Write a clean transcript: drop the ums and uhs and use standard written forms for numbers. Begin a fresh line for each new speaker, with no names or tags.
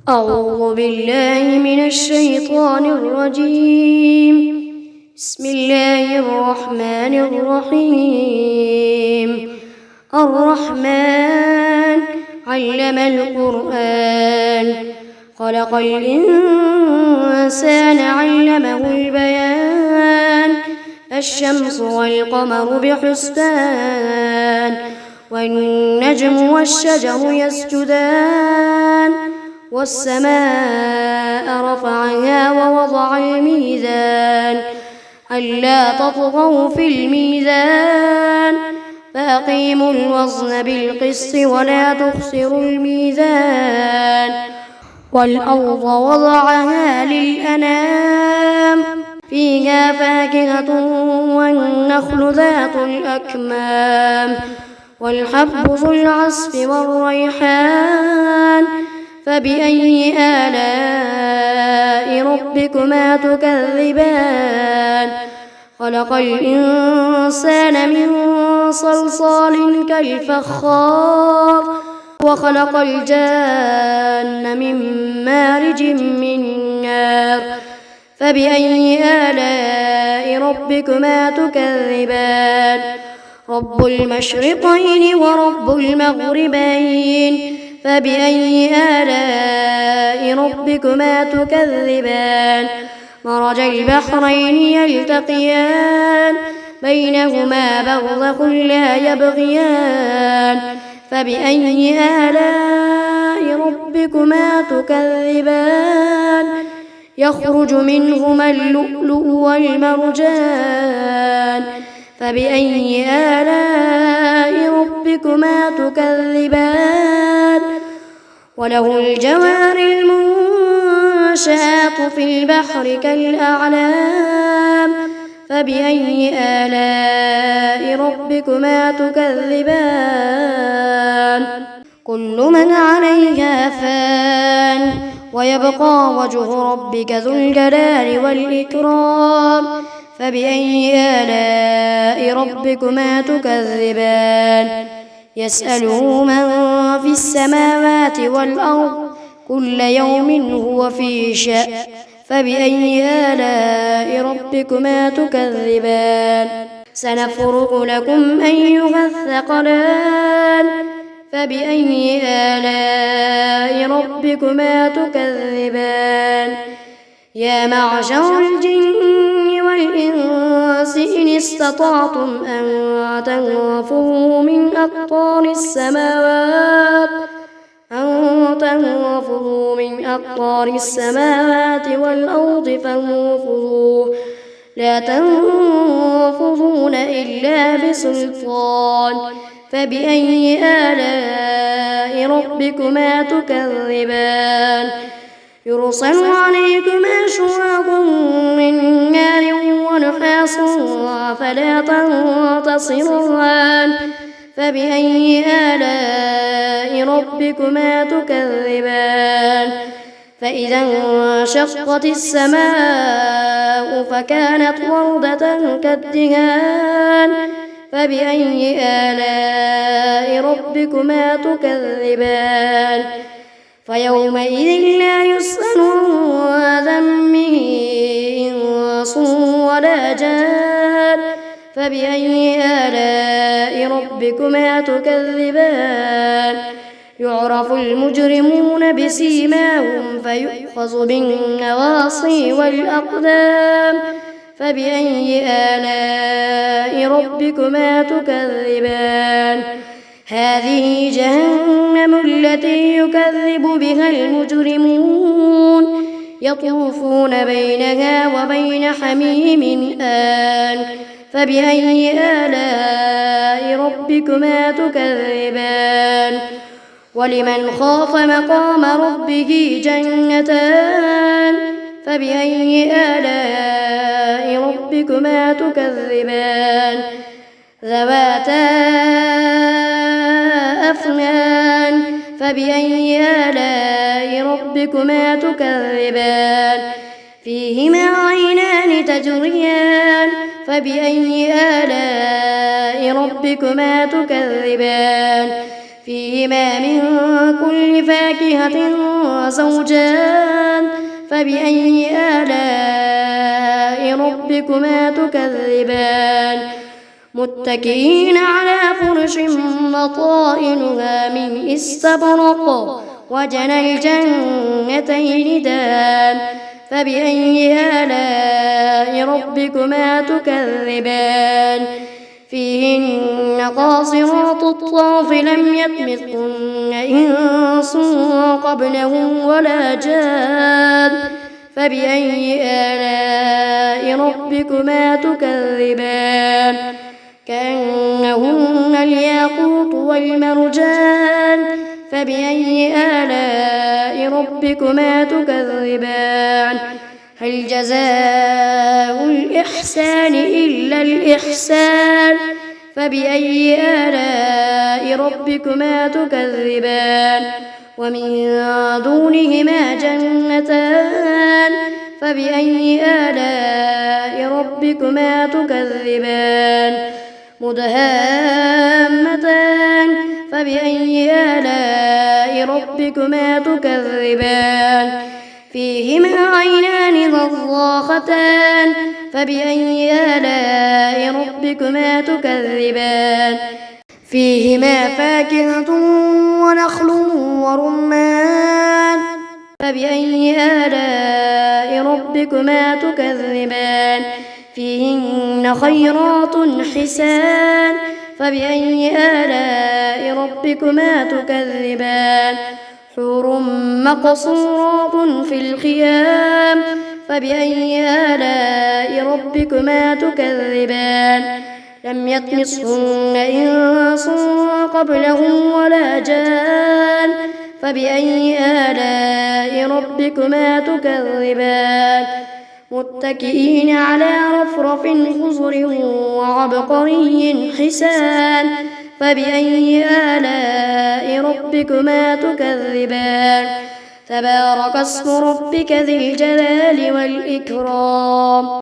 أعوذ بالله من الشيطان الرجيم. بسم الله الرحمن الرحيم. الرحمن علم القرآن، خلق الإنسان علمه البيان. الشمس والقمر بحسبان، والنجم والشجر يسجدان. والسماء رفعها ووضع الميزان، ألا تطغوا في الميزان، فأقيموا الوزن بالقسط ولا تخسروا الميزان. والأرض وضعها للأنام، فيها فاكهة والنخل ذات الأكمام، والحب ذو العصف والريحان. فبأي آلاء ربكما تكذبان؟ خلق الإنسان من صلصال كالفخار، وخلق الجان من مارج من نار. فبأي آلاء ربكما تكذبان؟ رب المشرقين ورب المغربين. فبأي آلاء ربكما تكذبان؟ مرج البحرين يلتقيان، بينهما برزخ لا يبغيان. فبأي آلاء ربكما تكذبان؟ يخرج منهما اللؤلؤ والمرجان. فبأي آلاء ربكما تكذبان؟ وله الجوار المنشآت في البحر كالأعلام. فبأي آلاء ربكما تكذبان؟ كل من عليها فان، ويبقى وجه ربك ذو الجلال والإكرام. فبأي آلاء ربكما تكذبان؟ يسأله من في السماوات والأرض، كل يوم هو في شأن. فبأي آلاء ربكما تكذبان؟ سنفرغ لكم أيها الثقلان. فبأي آلاء ربكما تكذبان؟ يا معشر الجن والإنس إن استطعتم أن تنفذوا من أقطار السماوات والأرض فانفذوا، لا تنفذون إلا بسلطان. فبأي آلاء ربكما تكذبان؟ يرسل عليكما شواظ من نار ونحاس فلا تنتصران. فبأي آلاء ربكما تكذبان؟ فإذا انشقت السماء فكانت وردة كالدهان. فبأي آلاء ربكما تكذبان؟ فيومئذ لا يسأل عن ذنبه إنس ولا جان. فبأي آلاء ربكما تكذبان؟ يعرف المجرمون بسيماهم فيؤخذ بالنواصي والأقدام. فبأي آلاء ربكما تكذبان؟ هذه جهنم التي يكذب بها المجرمون، يطوفون بينها وبين حميم آن. فبأي آلاء ربكما تكذبان؟ ولمن خاف مقام ربه جنتان. فبأي آلاء ربكما تكذبان؟ ذواتا أفنان. فبأي آلاء ربكما تكذبان؟ فيهما عينان تجريان. فبأي آلاء ربكما تكذبان؟ فيهما من كل فاكهة زوجان فبأي آلاء ربكما تكذبان متكئين على فرش بطائنها من استبرق وجنى الجنتين دان فبأي آلاء ربكما تكذبان فيهن قاصرات الطرف لم يطمثهن إنس قبلهم ولا جان فبأي آلاء ربكما تكذبان كأنهن الياقوت والمرجان فبأي آلاء ربكما تكذبان هل جزاء الإحسان إلا الإحسان فبأي آلاء ربكما تكذبان ومن دونهما جنتان فبأي آلاء ربكما تكذبان مدهامتان فبأي آلاء ربكما تكذبان فيهما عينان نضاختان فبأي آلاء ربكما تكذبان فيهما فاكهة ونخل ورمان فبأي آلاء ربكما تكذبان فيهن خيرات حسان فبأي آلاء ربكما تكذبان حور مقصورات في الخيام فبأي آلاء ربكما تكذبان لم يطمثهن إنس قبلهم ولا جان فبأي آلاء ربكما تكذبان متكئين على رفرف خضر وعبقري حسان فبأي آلاء ربكما تكذبان تبارك اسم ربك ذي الجلال والإكرام.